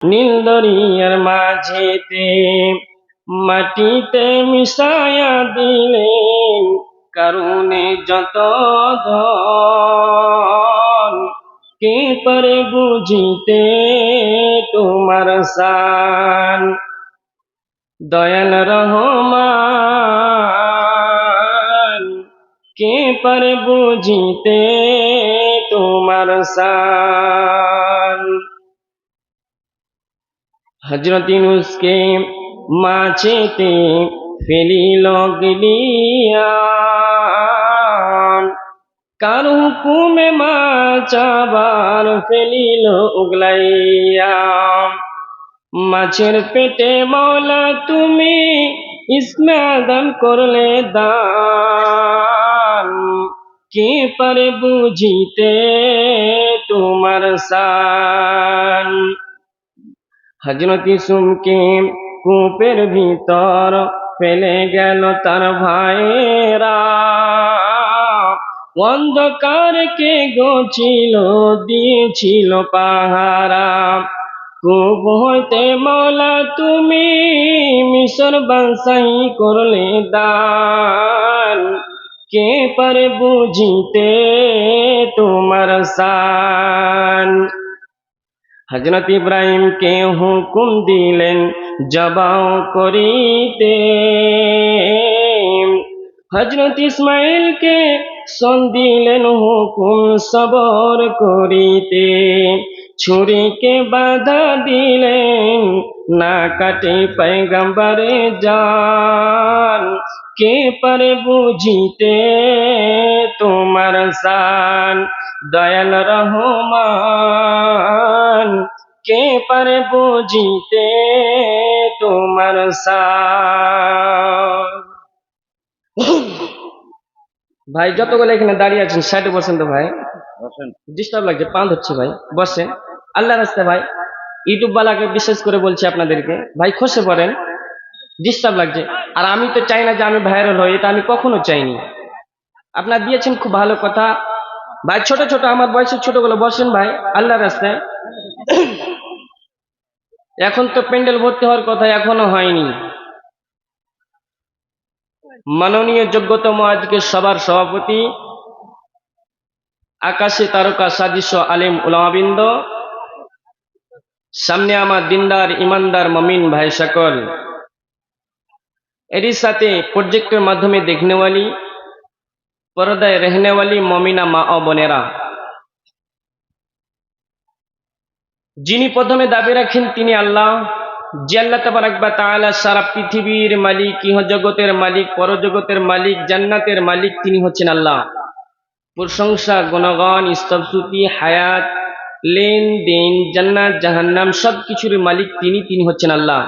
নীল দরিয়ার মাঝেতে মাটিতে মিশায়া দিলেন কারণে যত ধন। কে পারে বুঝিতে তোমার শান, দয়াল রহমান। কে পারে বুঝিতে তোমার শান। হযরত ইউনূসকে মাছেতে ফেলিল গিলিয়া, কার হুকুমে মাছ আবার ফেলিল উগলাইয়া। মাছের পেটে মওলা তুমি ইসমে আদম করলে দান। কে পারে বুঝিতে তোমার শান। হযরত ইউসুফকে কূপের ভিতর ফেলে গেল তার ভাইয়েরা, অন্ধকারকে গছিল দিয়েছিল পাহারা। কূপ হইতে মওলা তুমি মিশর বাদশাহী করলে দান। কে পারে বুঝিতে তোমার শান। হযরত ইব্রাহিমকে হুকুম দিলেন জবাহ করিতে, হযরত ইসমাইলকে দিলেন হুকুম সবর করিতে। ছুরিকে বাধা দিলেন না কাটে পয়গম্বরে জান। কে পারে বুঝিতে তোমার শান, দয়াল রহমান। কে পারে বুঝিতে তোমার শান। ভাই যতগুলো এখানে দাঁড়িয়ে আছেন সাইডে বসেন তো ভাই, ডিস্টার্ব লাগছে, পা ধরছে ভাই, বসেন। আল্লাহ রাস্তায় ভাই, ইউটিউব বালাকে বিশেষ করে বলছি আপনাদেরকে, ভাই খসে পড়েন, ডিস্টার্ব লাগছে। আর আমি তো চাই না যে আমি ভাইরাল হই, এটা আমি কখনো চাইনি। আপনারা দিয়েছেন খুব ভালো কথা ভাই। ছোট ছোট আমার বয়সের ছোটগুলো বসেন ভাই আল্লাহ রাস্তায়। এখন তো প্যান্ডেল ভর্তি হওয়ার কথা এখনো হয়নি। মাননীয় যোগ্যতম আজকে সবার সভাপতি, আকাশে তারকা সাদৃশ্য আলেম উলামাবৃন্দ, সামনে আমার দিনদার ইমানদার মমিন ভাই সকল, এরই সাথে প্রজেক্টের মাধ্যমে দেখনেওয়ালি, পর্দায় रहनेवाली মমিনা মা ও বোনেরা, যিনি প্রথমে দাবি রাখেন তিনি আল্লাহ, যে আল্লাহ তাবারক ওয়া তাআলা সারা পৃথিবীর মালিক, ইহজগতের মালিক, পরজগতের মালিক, জান্নাতের মালিক, তিনি হচ্ছেন আল্লাহ। প্রশংসা, গুণগান, স্তবস্তুতি, হায়াত, লেনদেন, জান্নাত জাহান্নাম সবকিছুর মালিক তিনি হচ্ছেন আল্লাহ।